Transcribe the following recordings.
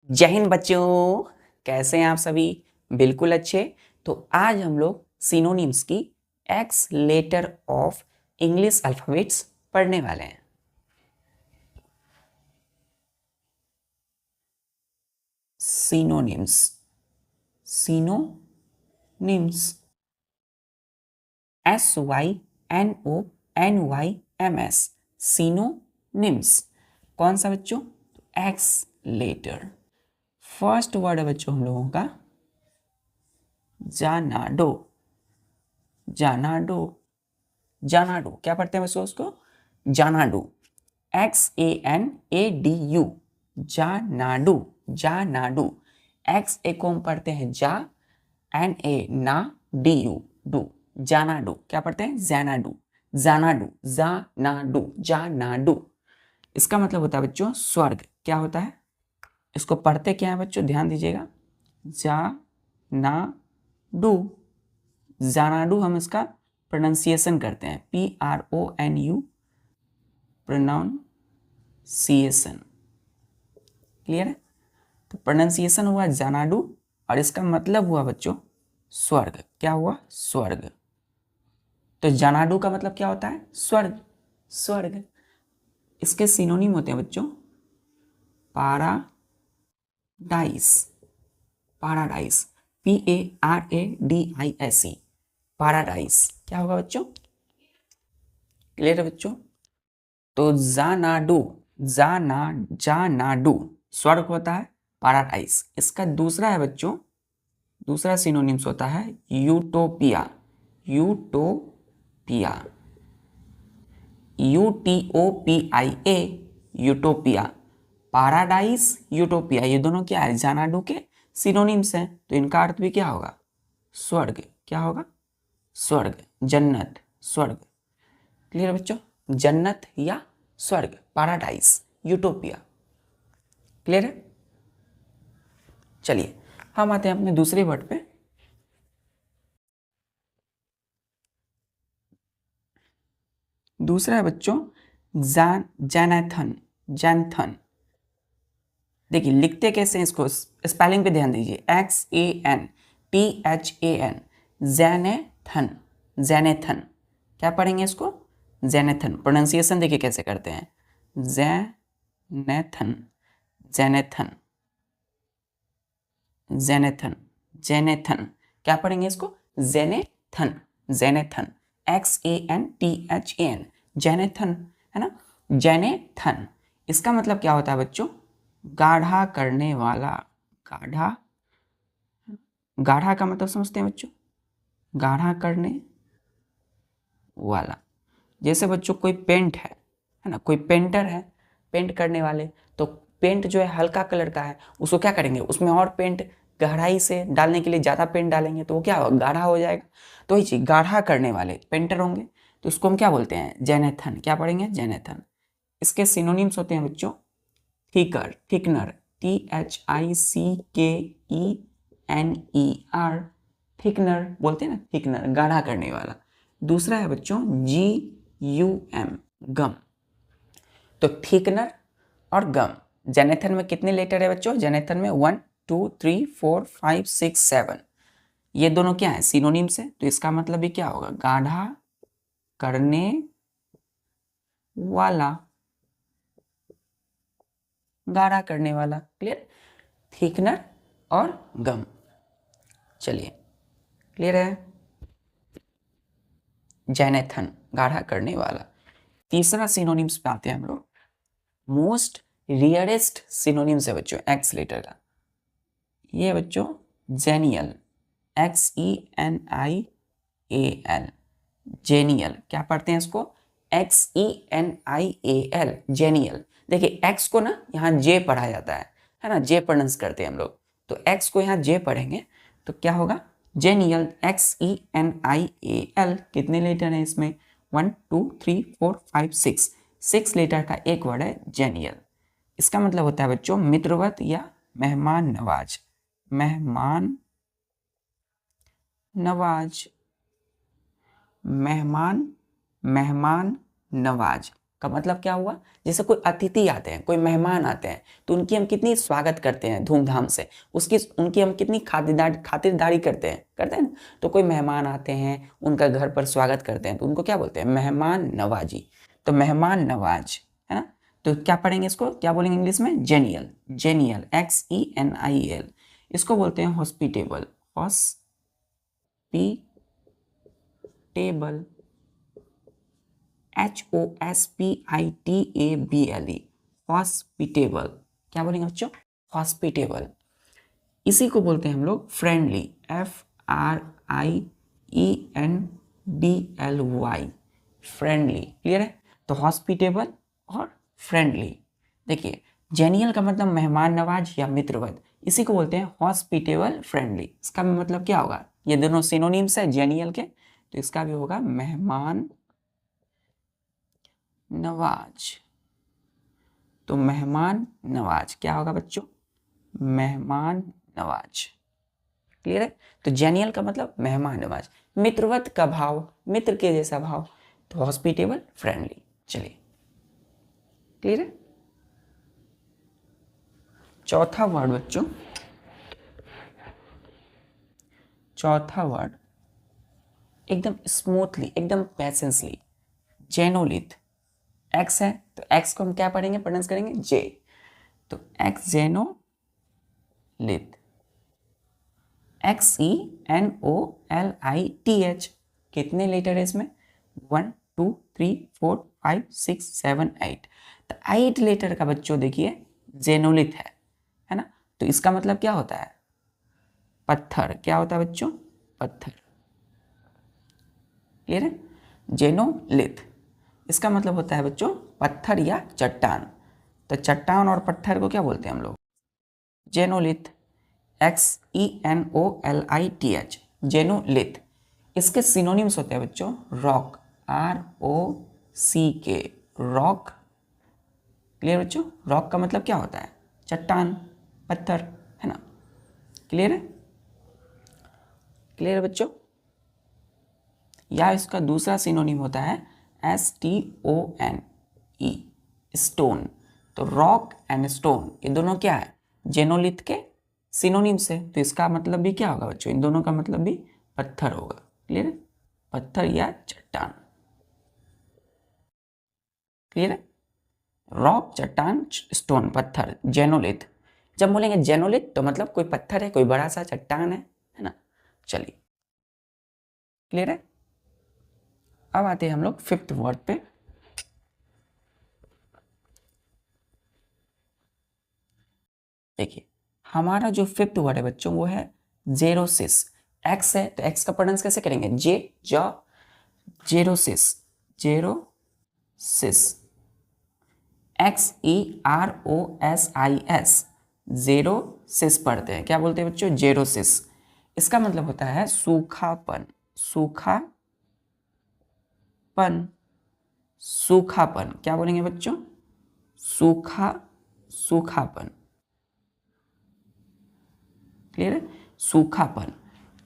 जय हिंद बच्चों, कैसे हैं आप सभी? बिल्कुल अच्छे। तो आज हम लोग सिनोनिम्स की X letter of English alphabets पढ़ने वाले हैं। Synonyms, synonyms, SYNONYMS, synonyms. कौन सा बच्चों? X letter. फर्स्ट वर्ड है बच्चों हम लोगों का जानाडो। जानाडो, जानाडू। क्या पढ़ते हैं बच्चों उसको? जानाडू। XANADU, जानाडू, जानाडू। एक्स ए को हम पढ़ते हैं जा, NA ना, DU डू, जानाडू। क्या पढ़ते हैं? जैनाडू, जानाडू, जानाडू, जानाडू। इसका मतलब होता है बच्चों स्वर्ग। क्या होता है? इसको पढ़ते क्या है बच्चों? ध्यान दीजिएगा। जा ना डू, जानाडू। हम इसका प्रोनाउंसिएशन करते हैं PRONU, प्रोनाउंसिएशन। क्लियर है? तो प्रोनाउंसिएशन हुआ जानाडू और इसका मतलब हुआ बच्चों स्वर्ग। क्या हुआ? स्वर्ग। तो जानाडू का मतलब क्या होता है? स्वर्ग, स्वर्ग। इसके सिनोनिम होते हैं बच्चों पाराडाइस, पाराडाइस, PARADISE, पाराडाइस। क्या होगा बच्चों? क्लियर है बच्चों? तो जानाडू, जानाडू स्वर्ग होता है, पाराडाइस। इसका दूसरा है बच्चों, दूसरा सिनोनिम्स होता है utopia, utopia, UTOPIA, utopia. Paradise, utopia, ये दोनों क्या है? जानाडू के सिनोनिम्स हैं। तो इनका अर्थ भी क्या होगा? स्वर्ग। क्या होगा? स्वर्ग, जन्नत, स्वर्ग। क्लियर बच्चों? जन्नत या स्वर्ग, पाराडाइस, यूटोपिया। क्लियर है? चलिए हम आते हैं अपने दूसरे वर्ड पे। दूसरा है बच्चों जैनाथन, जैनथन। देखिए लिखते कैसे हैं इसको, स्पेलिंग पे ध्यान दीजिए। XANTHAN, जैनेथन, जैनेथन। क्या पढ़ेंगे इसको? जैनेथन। प्रोनाउंसिएशन देखिए कैसे करते हैं, जैनेथन, जैनेथन, जेनेथन, जेनेथन। क्या पढ़ेंगे इसको? जेनेथन, जेनेथन, XANTHAN, जेनेथन, है ना? जेनेथन। इसका मतलब क्या होता है बच्चों? गाढ़ा करने वाला। गाढ़ा, गाढ़ा का मतलब समझते हैं बच्चों? गाढ़ा करने वाला। जैसे बच्चों कोई पेंट है ना, कोई पेंटर है, पेंट करने वाले। तो पेंट जो है हल्का कलर का है, उसको क्या करेंगे? उसमें और पेंट गहराई से डालने के लिए ज़्यादा पेंट डालेंगे तो वो क्या होगा? गाढ़ा हो जाएगा। तो वही चीज़, गाढ़ा करने वाले पेंटर होंगे तो उसको हम क्या बोलते हैं? जेनेथन। क्या पढ़ेंगे? जेनेथन। इसके सिनोनिम्स होते हैं बच्चों थिकर, थिकनर, THICKENER, थिकनर बोलते हैं ना, थिकनर, गाढ़ा करने वाला। दूसरा है बच्चों GUM, गम। तो थिकनर और गम। जेनेथन में कितने लेटर है बच्चों? जेनेथन में 1 2 3 4 5 6 7। ये दोनों क्या है? सिनोनिम्स है। तो इसका मतलब भी क्या होगा? गाढ़ा करने वाला, गाढ़ा करने वाला। क्लियर? थिकनर और गम। चलिए क्लियर है? जेनेथन, गाढ़ा करने वाला। तीसरा सिनोनिम्स पे आते हैं हम लोग। मोस्ट रियरेस्ट सिनोनिम्स है बच्चों एक्स लेटर का। ये बच्चों जेनियल, XENIAL, जेनियल। क्या पढ़ते हैं इसको? XENIAL, genial. देखिए एक्स को ना यहाँ जे पढ़ा जाता है ना, जे प्रोनाउंस करते हैं हम लोग। तो एक्स को यहाँ जे पढ़ेंगे तो क्या होगा? Genial, XENIAL। कितने लेटर हैं इसमें? 1 2 3 4 5 6, 6 लेटर का एक वर्ड है जेनियल। इसका मतलब होता है बच्चों मित्रवत या मेहमान नवाज, मेहमान नवाज, मेहमान, मेहमान नवाज। का मतलब क्या हुआ, जैसे कोई अतिथि आते हैं, कोई मेहमान आते हैं, तो उनकी हम कितनी स्वागत करते हैं धूमधाम से, उनकी हम कितनी खातिरदारी करते हैं ना। तो कोई मेहमान आते हैं, उनका घर पर स्वागत करते हैं, तो उनको क्या बोलते हैं, मेहमान नवाजी। तो मेहमान नवाज, है ना। तो क्या पढ़ेंगे इसको, क्या बोलेंगे इंग्लिश में, जेनियल, जेनियल, XENIEL। इसको बोलते हैं हॉस्पिटेबल, हॉस्पिटेबल, HOSPITABLE, हॉस्पिटेबल। क्या बोलेंगे बच्चों, हॉस्पिटेबल। इसी को बोलते हैं हम लोग फ्रेंडली, FRIENDLY, फ्रेंडली। क्लियर है। तो हॉस्पिटेबल और फ्रेंडली। देखिए जेनियल का मतलब मेहमान नवाज या मित्रवत, इसी को बोलते हैं हॉस्पिटेबल फ्रेंडली। इसका मतलब क्या होगा, ये दोनों सिनोनिम्स है जेनियल के, तो इसका भी होगा मेहमान नवाज। तो मेहमान नवाज क्या होगा बच्चों, मेहमान नवाज। क्लियर है। तो जेनियल का मतलब मेहमान नवाज, मित्रवत का भाव, मित्र के जैसा भाव, तो हॉस्पिटेबल फ्रेंडली। चलिए क्लियर है। चौथा वर्ड बच्चों, चौथा वर्ड एकदम स्मूथली, एकदम पेशेंसली, जेनोलिथ। एक्स है तो एक्स को हम क्या पढ़ेंगे, प्रोनाउंस करेंगे जे, तो एक्स जेनोलिथ, XENOLITH। कितने लेटर है इसमें, 1 2 3 4 5 6 7 8। तो 8 लेटर का बच्चों देखिए जेनोलिथ है ना। तो इसका मतलब क्या होता है, पत्थर। क्या होता है बच्चों, पत्थर। क्लियर है। जेनोलिथ इसका मतलब होता है बच्चों पत्थर या चट्टान। तो चट्टान और पत्थर को क्या बोलते हैं हम लोग, जेनोलिथ, XENOLITH, जेनोलिथ। इसके सिनोनिम्स होते हैं बच्चों रॉक, ROCK, रॉक। क्लियर बच्चों। रॉक का मतलब क्या होता है, चट्टान, पत्थर, है ना। क्लियर है। क्लियर है बच्चों। या इसका दूसरा सिनोनिम होता है STONE, स्टोन। तो रॉक एंड स्टोन ये दोनों क्या है, जेनोलिथ के सिनोनिम्स है। तो इसका मतलब भी क्या होगा बच्चों, इन दोनों का मतलब भी पत्थर होगा। क्लियर है, पत्थर या चट्टान। क्लियर है। रॉक, चट्टान, स्टोन, पत्थर, जेनोलिथ। जब बोलेंगे जेनोलिथ तो मतलब कोई पत्थर है, कोई बड़ा सा चट्टान है ना। चलिए क्लियर है। अब आते हैं हम लोग फिफ्थ वर्ड पे। देखिए हमारा जो फिफ्थ वर्ड है बच्चों वो है जेरोसिस। एक्स है तो एक्स का प्रोनाउंस कैसे करेंगे, जेरोसिस, जेरोसिस, XEROSIS, जेरोसिस पढ़ते हैं। क्या बोलते हैं बच्चों, जेरोसिस। इसका मतलब होता है सूखापन, सूखापन, सूखापन। क्या बोलेंगे बच्चों, सूखापन। क्लियर है। सूखापन,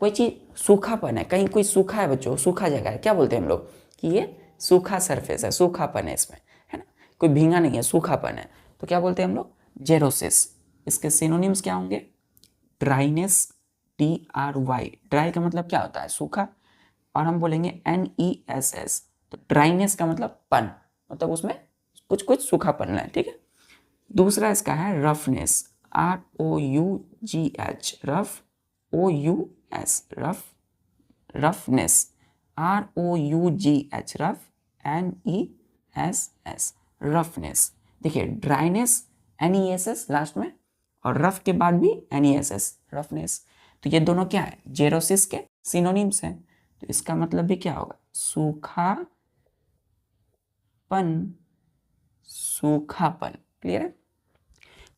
कोई चीज सूखापन है, कहीं कोई सूखा है बच्चों, सूखा जगह है, क्या बोलते हैं हम लोग कि ये सूखा सरफेस है, सूखापन है इसमें, है ना। कोई भींगा नहीं है, सूखापन है, तो क्या बोलते हैं हम लोग, जेरोसिस। इसके सिनोनिम्स क्या होंगे, ड्राइनेस, DRY, ड्राई का मतलब क्या होता है, सूखा, और हम बोलेंगे NESS, तो ड्राइनेस का मतलब पन, मतलब उसमें कुछ कुछ सूखापन है। ठीक है। दूसरा इसका है roughness, ROUGH, rough, OUS, rough, roughness, ROUGH, rough, NESS, roughness. देखिए ड्राइनेस NESS लास्ट में, और रफ के बाद भी NESS, रफनेस। तो ये दोनों क्या है, जेरोसिस के सिनोनिम्स हैं। तो इसका मतलब भी क्या होगा, सूखापन, सूखापन। क्लियर है।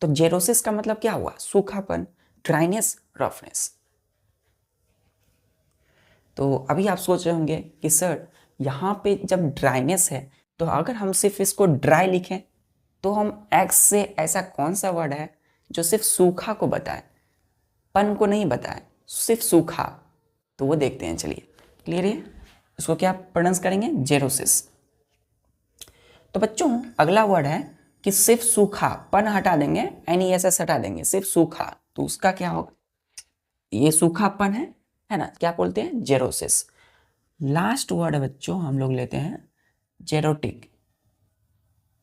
तो जेरोसिस का मतलब क्या हुआ, सूखापन, ड्राइनेस, रफनेस। तो अभी आप सोच रहे होंगे कि सर यहाँ पे जब ड्राइनेस है तो अगर हम सिर्फ इसको ड्राई लिखें तो हम एक्स से ऐसा कौन सा वर्ड है जो सिर्फ सूखा को बताए, पन को नहीं बताए, सिर्फ सूखा। तो वो देखते हैं। चलिए क्लियर है। इसको क्या प्रोनाउंस करेंगे, जेरोसिस। तो बच्चों अगला वर्ड है कि सिर्फ सूखा, पन हटा देंगे, NESS हटा देंगे, सिर्फ सूखा, तो उसका क्या होगा? ये सूखापन है ना, क्या बोलते हैं? जेरोसिस। लास्ट वर्ड है बच्चों, हम लोग लेते हैं जेरोटिक,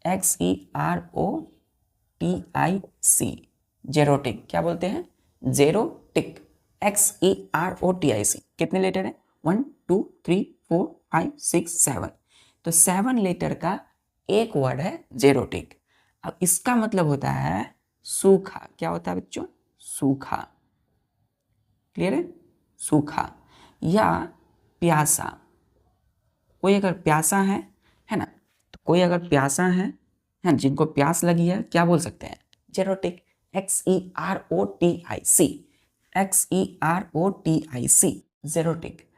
XEROTIC, जेरोटिक। क्या बोलते हैं? जेरोटिक, XEROTIC। कितने लेटर है? 1 2 3 4 5 6 7। तो 7 लेटर का एक वर्ड है जेरोटिक। अब इसका मतलब होता है सूखा। क्या होता है बच्चों? सूखा। क्लियर है? सूखा या प्यासा। कोई अगर प्यासा है ना, तो कोई अगर प्यासा है जिनको प्यास लगी है, क्या बोल सकते हैं? जेरोटिक, XEROTIC, XEROTIC, जेरोटिक।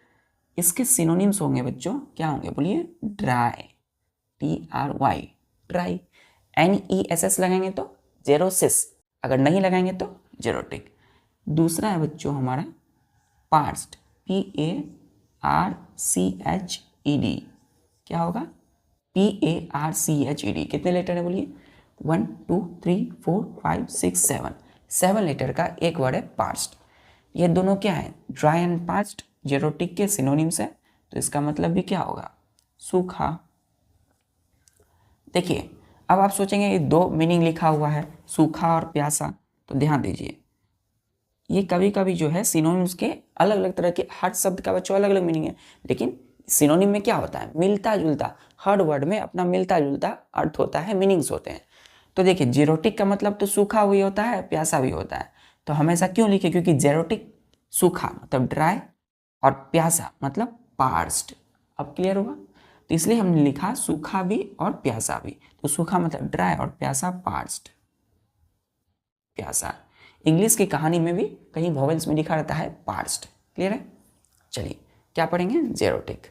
इसके सिनोनिम्स होंगे बच्चों, क्या होंगे बोलिए? Dry, TRY, dry. NESS लगाएंगे तो जेरोसिस, अगर नहीं लगाएंगे तो जेरोटिक। दूसरा है बच्चों हमारा पार्स्ड, PARCHED। क्या होगा? PARCHED। कितने लेटर है बोलिए? 1 2 3 4 5 6 7। 7 लेटर का एक वर्ड है पार्स्ड। ये दोनों क्या है? ड्राई एंड पार्स्ड जेरोटिक के सिनोनिम्स है, तो इसका मतलब भी क्या होगा? सूखा। देखिए अब आप सोचेंगे ये दो मीनिंग लिखा हुआ है, सूखा और प्यासा, तो ध्यान दीजिए ये कभी कभी जो है सिनोनिम्स के अलग अलग तरह के, हर शब्द का बच्चों अलग अलग मीनिंग है, लेकिन सिनोनिम में क्या होता है? मिलता जुलता, हर वर्ड में अपना मिलता जुलता अर्थ होता है, मीनिंग्स होते हैं। तो देखिए जेरोटिक का मतलब तो सूखा भी होता है, प्यासा भी होता है। तो हमेशा क्यों लिखे? क्योंकि जेरोटिक सूखा मतलब ड्राई और प्यासा मतलब पार्स्ड। अब क्लियर हुआ? तो इसलिए हमने लिखा सूखा भी और प्यासा भी। तो सूखा मतलब ड्राई और प्यासा पार्स्ड, प्यासा। इंग्लिश की कहानी में भी कहीं वॉवेल्स में लिखा रहता है पार्स्ड। क्लियर है? चलिए क्या पढ़ेंगे? जेरोटिक।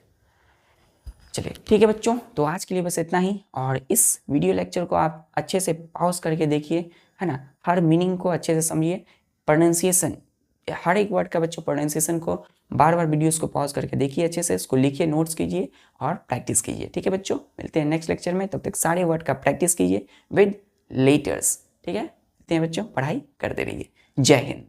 चलिए ठीक है बच्चों, तो आज के लिए बस इतना ही। और इस वीडियो लेक्चर को आप अच्छे से पॉज करके देखिए, है ना, हर मीनिंग को अच्छे से समझिए, प्रोनाउंसिएशन, हर एक वर्ड का बच्चों प्रोनाउंसिएशन को बार बार वीडियोस को पॉज करके देखिए, अच्छे से इसको लिखिए, नोट्स कीजिए और प्रैक्टिस कीजिए। ठीक है बच्चों, मिलते हैं नेक्स्ट लेक्चर में, तब तक सारे वर्ड का प्रैक्टिस कीजिए विद लेटर्स। ठीक है, मिलते हैं बच्चों, पढ़ाई करते रहिए। जय हिंद।